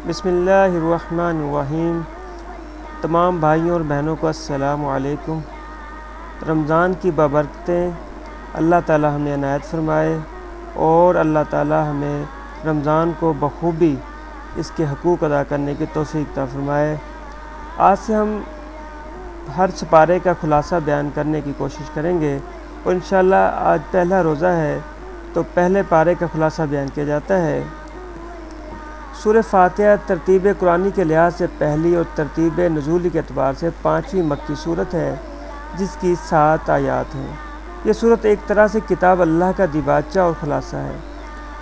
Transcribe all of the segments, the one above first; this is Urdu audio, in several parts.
بسم اللہ الرحمن الرحیم۔ تمام بھائیوں اور بہنوں کو السلام علیکم۔ رمضان کی بابرکتیں اللہ تعالی ہمیں عنایت فرمائے اور اللہ تعالی ہمیں رمضان کو بخوبی اس کے حقوق ادا کرنے کی توفیق عطا فرمائے۔ آج سے ہم ہر سپارے کا خلاصہ بیان کرنے کی کوشش کریں گے اور انشاءاللہ آج پہلا روزہ ہے تو پہلے پارے کا خلاصہ بیان کیا جاتا ہے۔ سورہ فاتحہ ترتیب قرآنی کے لحاظ سے پہلی اور ترتیب نزولی کے اعتبار سے 5ویں مکی صورت ہے جس کی 7 آیات ہیں۔ یہ صورت ایک طرح سے کتاب اللہ کا دیباچہ اور خلاصہ ہے۔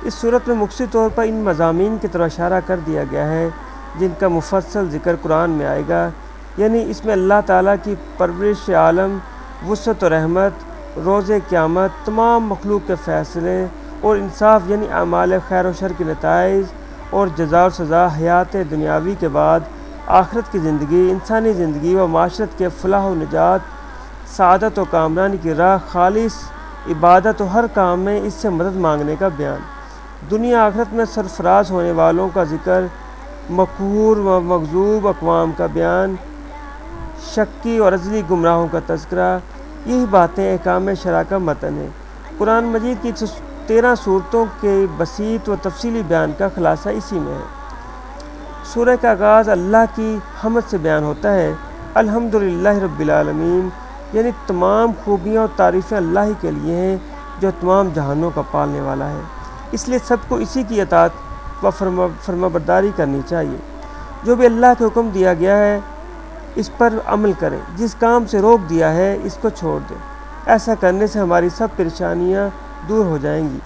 اس صورت میں مختصر طور پر ان مضامین کی طرف اشارہ کر دیا گیا ہے جن کا مفصل ذکر قرآن میں آئے گا، یعنی اس میں اللہ تعالیٰ کی پرورش عالم، وسعت و رحمت، روز قیامت، تمام مخلوق کے فیصلے اور انصاف یعنی اعمال خیر و شر کے نتائج اور جزا و سزا، حیات دنیاوی کے بعد آخرت کی زندگی، انسانی زندگی و معاشرت کے فلاح و نجات، سعادت و کامرانی کی راہ، خالص عبادت و ہر کام میں اس سے مدد مانگنے کا بیان، دنیا آخرت میں سرفراز ہونے والوں کا ذکر، مقہور و مغضوب اقوام کا بیان، شکی اور عزلی گمراہوں کا تذکرہ، یہی باتیں احکام شرع کا متن ہے۔ قرآن مجید کی 13 صورتوں کے بسیط و تفصیلی بیان کا خلاصہ اسی میں ہے۔ سورہ کا آغاز اللہ کی حمد سے بیان ہوتا ہے۔ الحمدللہ رب العالمین، یعنی تمام خوبیاں اور تعریفیں اللہ ہی کے لیے ہیں جو تمام جہانوں کا پالنے والا ہے، اس لیے سب کو اسی کی اطاعت و فرمانبرداری کرنی چاہیے۔ جو بھی اللہ کے حکم دیا گیا ہے اس پر عمل کریں، جس کام سے روک دیا ہے اس کو چھوڑ دیں۔ ایسا کرنے سے ہماری سب پریشانیاں دور ہو جائیں گی،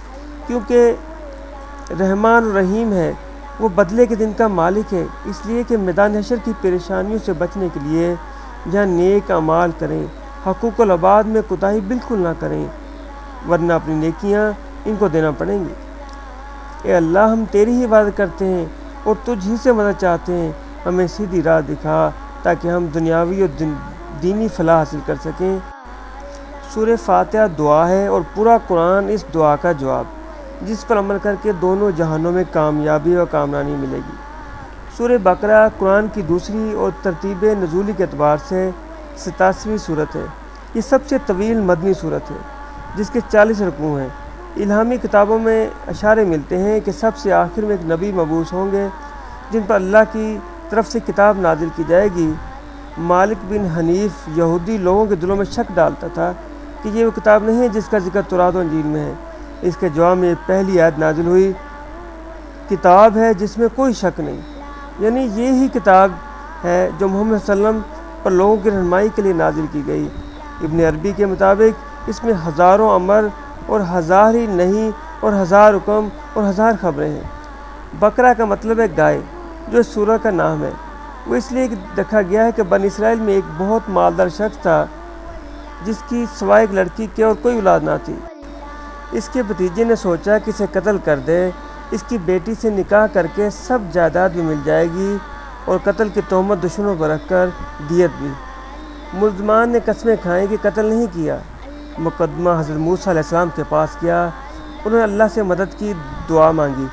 کیونکہ رحمان و رحیم ہے، وہ بدلے کے دن کا مالک ہے، اس لیے کہ میدان حشر کی پریشانیوں سے بچنے کے لیے جہاں نیک اعمال کریں، حقوق العباد میں کوتاہی بالکل نہ کریں، ورنہ اپنی نیکیاں ان کو دینا پڑیں گی۔ اے اللہ، ہم تیری ہی عبادت کرتے ہیں اور تجھ ہی سے مدد چاہتے ہیں، ہمیں سیدھی راہ دکھا تاکہ ہم دنیاوی اور دینی فلاح حاصل کر سکیں۔ سورہ فاتحہ دعا ہے اور پورا قرآن اس دعا کا جواب، جس پر عمل کر کے دونوں جہانوں میں کامیابی و کامرانی ملے گی۔ سورہ بقرہ قرآن کی دوسری اور ترتیب نزولی کے اعتبار سے 87ویں صورت ہے۔ یہ سب سے طویل مدنی صورت ہے جس کے 40 رکوع ہیں۔ الہامی کتابوں میں اشارے ملتے ہیں کہ سب سے آخر میں ایک نبی مبعوث ہوں گے جن پر اللہ کی طرف سے کتاب نازل کی جائے گی۔ مالک بن حنیف یہودی لوگوں کے دلوں میں شک ڈالتا تھا کہ یہ وہ کتاب نہیں ہے جس کا ذکر تورات و انجیل میں ہے۔ اس کے جواب میں پہلی آیت نازل ہوئی، کتاب ہے جس میں کوئی شک نہیں، یعنی یہی کتاب ہے جو محمد صلی اللہ علیہ وسلم پر لوگوں کی رہنمائی کے لیے نازل کی گئی۔ ابن عربی کے مطابق اس میں ہزاروں امر اور ہزار ہی نہیں اور 1000 حکم اور 1000 خبریں ہیں۔ بقرہ کا مطلب ہے گائے، جو اس سورہ کا نام ہے۔ وہ اس لیے رکھا گیا ہے کہ بنی اسرائیل میں ایک بہت مالدار شخص تھا جس کی سوائے ایک لڑکی کے اور کوئی اولاد نہ تھی۔ اس کے بھتیجے نے سوچا کہ اسے قتل کر دے، اس کی بیٹی سے نکاح کر کے سب جائیداد بھی مل جائے گی اور قتل کی تہمت دشمنوں پر رکھ کر دیت بھی۔ ملزمان نے قسمیں کھائیں کہ قتل نہیں کیا۔ مقدمہ حضرت موسیٰ علیہ السلام کے پاس کیا، انہوں نے اللہ سے مدد کی دعا مانگی۔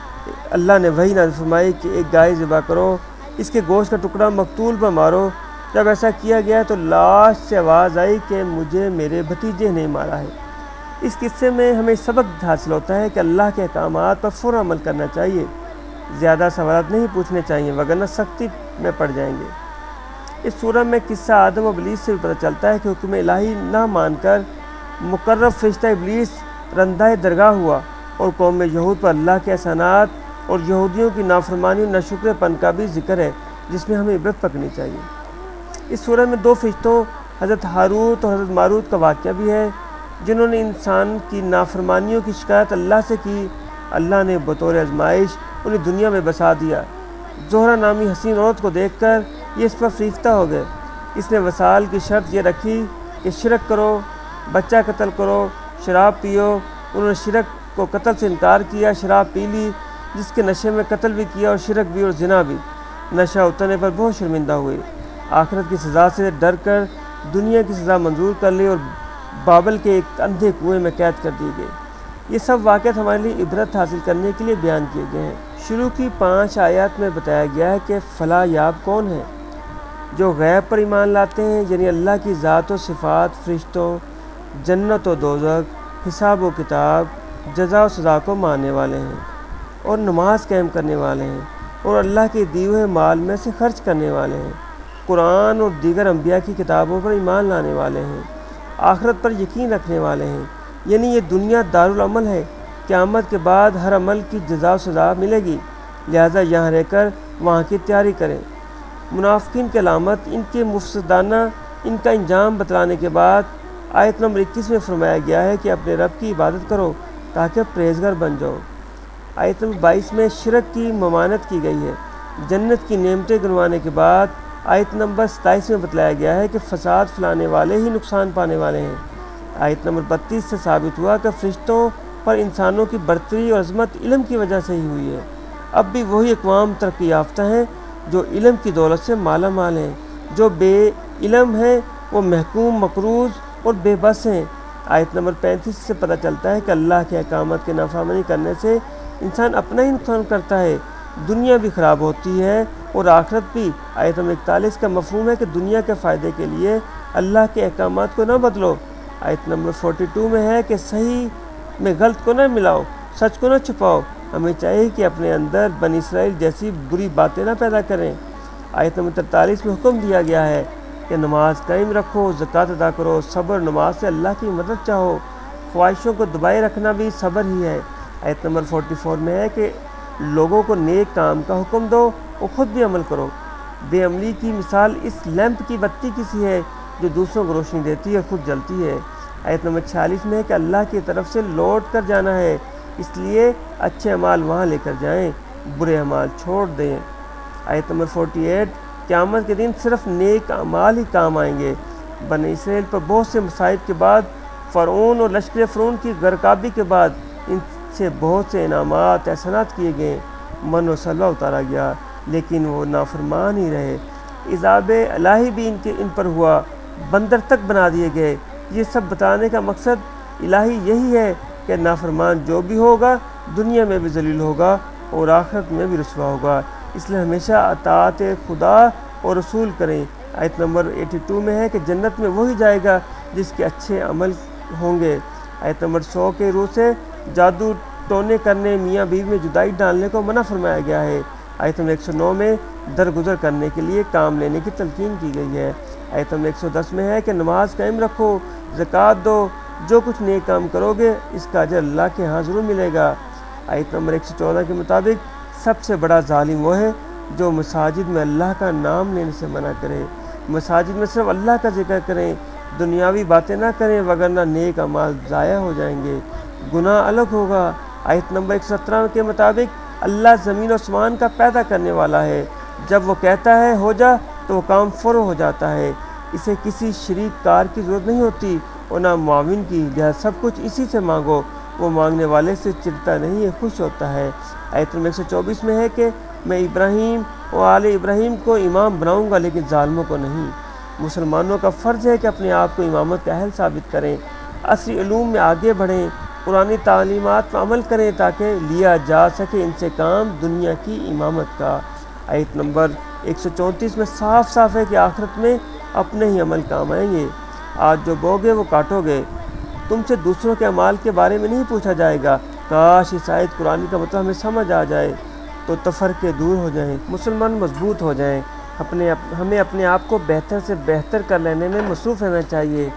اللہ نے وحی نازل فرمائی کہ ایک گائے ذبح کرو، اس کے گوشت کا ٹکڑا مقتول پر مارو۔ جب ایسا کیا گیا تو لاش سے آواز آئی کہ مجھے میرے بھتیجے نے مارا ہے۔ اس قصے میں ہمیں سبق حاصل ہوتا ہے کہ اللہ کے احکامات پر فوراً عمل کرنا چاہیے، زیادہ سوالات نہیں پوچھنے چاہیے ورنہ سختی میں پڑ جائیں گے۔ اس سورہ میں قصہ آدم و ابلیس سے بھی پتہ چلتا ہے کہ حکم الہی نہ مان کر مقرب فرشتہ ابلیس رندہ درگاہ ہوا، اور قوم یہود پر اللہ کے احسانات اور یہودیوں کی نافرمانی اور ناشکر پن کا بھی ذکر ہے جس میں ہمیں عبرت پکڑنی چاہیے۔ اس سورہ میں 2 فرشتوں حضرت ہاروت اور حضرت ماروت کا واقعہ بھی ہے جنہوں نے انسان کی نافرمانیوں کی شکایت اللہ سے کی۔ اللہ نے بطور آزمائش انہیں دنیا میں بسا دیا۔ زہرہ نامی حسین عورت کو دیکھ کر یہ اس پر فریفتہ ہو گئے۔ اس نے وصال کی شرط یہ رکھی کہ شرک کرو، بچہ قتل کرو، شراب پیو۔ انہوں نے شرک کو قتل سے انکار کیا، شراب پی لی جس کے نشے میں قتل بھی کیا اور شرک بھی اور زنا بھی۔ نشہ اترنے پر بہت شرمندہ ہوئے، آخرت کی سزا سے ڈر کر دنیا کی سزا منظور کر لی اور بابل کے ایک اندھے کنویں میں قید کر دیے گئے۔ یہ سب واقعات ہمارے لیے عبرت حاصل کرنے کے لیے بیان کیے گئے ہیں۔ شروع کی 5 آیات میں بتایا گیا ہے کہ فلاح یاب کون ہیں؟ جو غیب پر ایمان لاتے ہیں، یعنی اللہ کی ذات و صفات، فرشتوں، جنت و دوزخ، حساب و کتاب، جزا و سزا کو ماننے والے ہیں، اور نماز قائم کرنے والے ہیں، اور اللہ کے دیے ہوئے مال میں سے خرچ کرنے والے ہیں، قرآن اور دیگر انبیاء کی کتابوں پر ایمان لانے والے ہیں، آخرت پر یقین رکھنے والے ہیں۔ یعنی یہ دنیا دارالعمل ہے، قیامت کے بعد ہر عمل کی جزا و سزا ملے گی، لہذا یہاں رہ کر وہاں کی تیاری کریں۔ منافقین کی علامت ان کے مفسدانہ ان کا انجام بتلانے کے بعد آیت نمبر 21 میں فرمایا گیا ہے کہ اپنے رب کی عبادت کرو تاکہ پرہیزگار بن جاؤ۔ آیت نمبر 22 میں شرک کی ممانعت کی گئی ہے۔ جنت کی نعمتیں گنوانے کے بعد آیت نمبر 27 میں بتلایا گیا ہے کہ فساد پھیلانے والے ہی نقصان پانے والے ہیں۔ آیت نمبر 32 سے ثابت ہوا کہ فرشتوں پر انسانوں کی برتری اور عظمت علم کی وجہ سے ہی ہوئی ہے۔ اب بھی وہی اقوام ترقی یافتہ ہیں جو علم کی دولت سے مالا مال ہیں، جو بے علم ہیں وہ محکوم، مقروض اور بے بس ہیں۔ آیت نمبر 35 سے پتہ چلتا ہے کہ اللہ کے احکامات کی نافرمانی کرنے سے انسان اپنا ہی نقصان کرتا ہے، دنیا بھی خراب ہوتی ہے اور آخرت بھی۔ آیت نمبر 41 کا مفہوم ہے کہ دنیا کے فائدے کے لیے اللہ کے احکامات کو نہ بدلو۔ آیت نمبر 42 میں ہے کہ صحیح میں غلط کو نہ ملاؤ، سچ کو نہ چھپاؤ۔ ہمیں چاہیے کہ اپنے اندر بنی اسرائیل جیسی بری باتیں نہ پیدا کریں۔ آیت نمبر 43 میں حکم دیا گیا ہے کہ نماز قائم رکھو، زکوٰۃ ادا کرو، صبر نماز سے اللہ کی مدد چاہو، خواہشوں کو دبائے رکھنا بھی صبر ہی ہے۔ آیت نمبر 44 میں ہے کہ لوگوں کو نیک کام کا حکم دو اور خود بھی عمل کرو۔ بے عملی کی مثال اس لیمپ کی بتی کی سی ہے جو دوسروں کو روشنی دیتی ہے اور خود جلتی ہے۔ آیت نمبر 46 میں ہے کہ اللہ کی طرف سے لوٹ کر جانا ہے، اس لیے اچھے اعمال وہاں لے کر جائیں، برے اعمال چھوڑ دیں۔ آیت نمبر 48 قیامت کے دن صرف نیک اعمال ہی کام آئیں گے۔ بنی اسرائیل پر بہت سے مصائب کے بعد، فرعون اور لشکر فرعون کی غرقابی کے بعد ان سے بہت سے انعامات احسانات کیے گئے، من و سلوہ اتارا گیا، لیکن وہ نافرمان ہی رہے۔ عذاب الہی بھی ان پر ہوا، بندر تک بنا دیے گئے۔ یہ سب بتانے کا مقصد الہی یہی ہے کہ نافرمان جو بھی ہوگا دنیا میں بھی ذلیل ہوگا اور آخرت میں بھی رسوا ہوگا، اس لیے ہمیشہ اطاعت خدا اور رسول کریں۔ آیت نمبر 82 میں ہے کہ جنت میں وہی جائے گا جس کے اچھے عمل ہوں گے۔ آیت نمبر 100 کے روح سے جادو ٹونے کرنے، میاں بیوی میں جدائی ڈالنے کو منع فرمایا گیا ہے۔ آیت نمبر 109 میں درگزر کرنے کے لیے کام لینے کی تلقین کی گئی ہے۔ آیت نمبر 110 میں ہے کہ نماز قائم رکھو، زکوٰۃ دو، جو کچھ نیک کام کرو گے اس کا اجر اللہ کے ہاں ضرور ملے گا۔ آیت نمبر 114 کے مطابق سب سے بڑا ظالم وہ ہے جو مساجد میں اللہ کا نام لینے سے منع کرے، مساجد میں صرف اللہ کا ذکر کریں، دنیاوی باتیں نہ کریں، وگرنہ نیک اعمال ضائع ہو جائیں گے، گناہ الگ ہوگا۔ آیت نمبر 117 کے مطابق اللہ زمین و آسمان کا پیدا کرنے والا ہے، جب وہ کہتا ہے ہو جا تو وہ کام فوراً ہو جاتا ہے، اسے کسی شریک کار کی ضرورت نہیں ہوتی اور نہ معاون کی، لہذا سب کچھ اسی سے مانگو، وہ مانگنے والے سے چڑھتا نہیں ہے، خوش ہوتا ہے۔ آیت نمبر 124 میں ہے کہ میں ابراہیم و آل ابراہیم کو امام بناؤں گا لیکن ظالموں کو نہیں۔ مسلمانوں کا فرض ہے کہ اپنے آپ کو امامت کا اہل ثابت کریں، عصری علوم میں آگے بڑھیں، قرآنی تعلیمات پر عمل کریں تاکہ لیا جا سکے ان سے کام دنیا کی امامت کا۔ آیت نمبر 134 میں صاف صاف ہے کہ آخرت میں اپنے ہی عمل کام آئیں گے، آج جو بوگے وہ کاٹو گے، تم سے دوسروں کے اعمال کے بارے میں نہیں پوچھا جائے گا۔ کاش اس آیت قرآن کا مطلب ہمیں سمجھ آ جائے تو تفرقے دور ہو جائیں، مسلمان مضبوط ہو جائیں۔ ہمیں اپنے آپ کو بہتر سے بہتر کر لینے میں مصروف رہنا چاہیے۔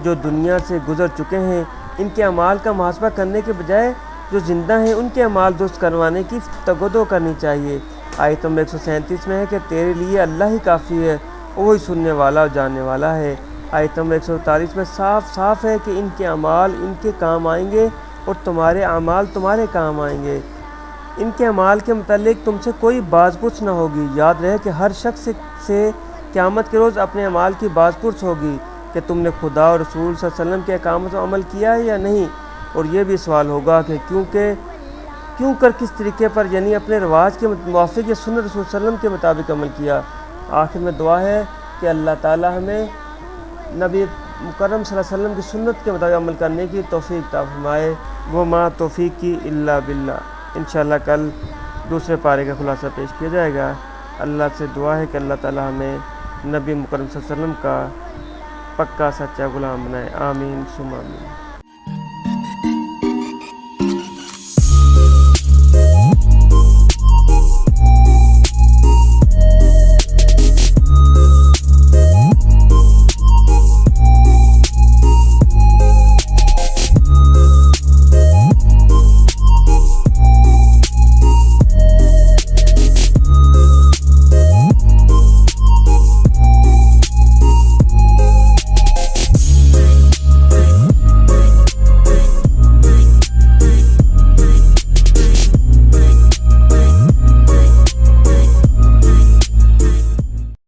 جو دنیا سے گزر چکے ہیں ان کے اعمال کا محاسبہ کرنے کے بجائے جو زندہ ہیں ان کے اعمال درست کروانے کی تگودو کرنی چاہیے۔ آیت نمبر 137 میں ہے کہ تیرے لیے اللہ ہی کافی ہے، وہی سننے والا اور جاننے والا ہے۔ آیت نمبر 148 میں صاف صاف ہے کہ ان کے اعمال ان کے کام آئیں گے اور تمہارے اعمال تمہارے کام آئیں گے۔ ان کے اعمال کے متعلق تم سے کوئی باز پرس نہ ہوگی۔ یاد رہے کہ ہر شخص سے قیامت کے روز اپنے اعمال کی باز پرس ہوگی کہ تم نے خدا اور رسول صلی اللہ علیہ وسلم کے احکامات پر عمل کیا ہے یا نہیں، اور یہ بھی سوال ہوگا کہ کیوں کر کس طریقے پر، یعنی اپنے رواج کے موافق یا سنت رسول صلی اللہ علیہ وسلم کے مطابق عمل کیا۔ آخر میں دعا ہے کہ اللہ تعالی ہمیں نبی مکرم صلی اللہ علیہ وسلم کی سنت کے مطابق عمل کرنے کی توفیق عطا فرمائے۔ وما توفیقی الا باللہ۔ انشاءاللہ کل دوسرے پارے کا خلاصہ پیش کیا جائے گا۔ اللہ سے دعا ہے کہ اللہ تعالی ہمیں نبی مکرم صلی اللہ علیہ وسلم کا پکا سچا غلام بنائے، آمین ثم آمین۔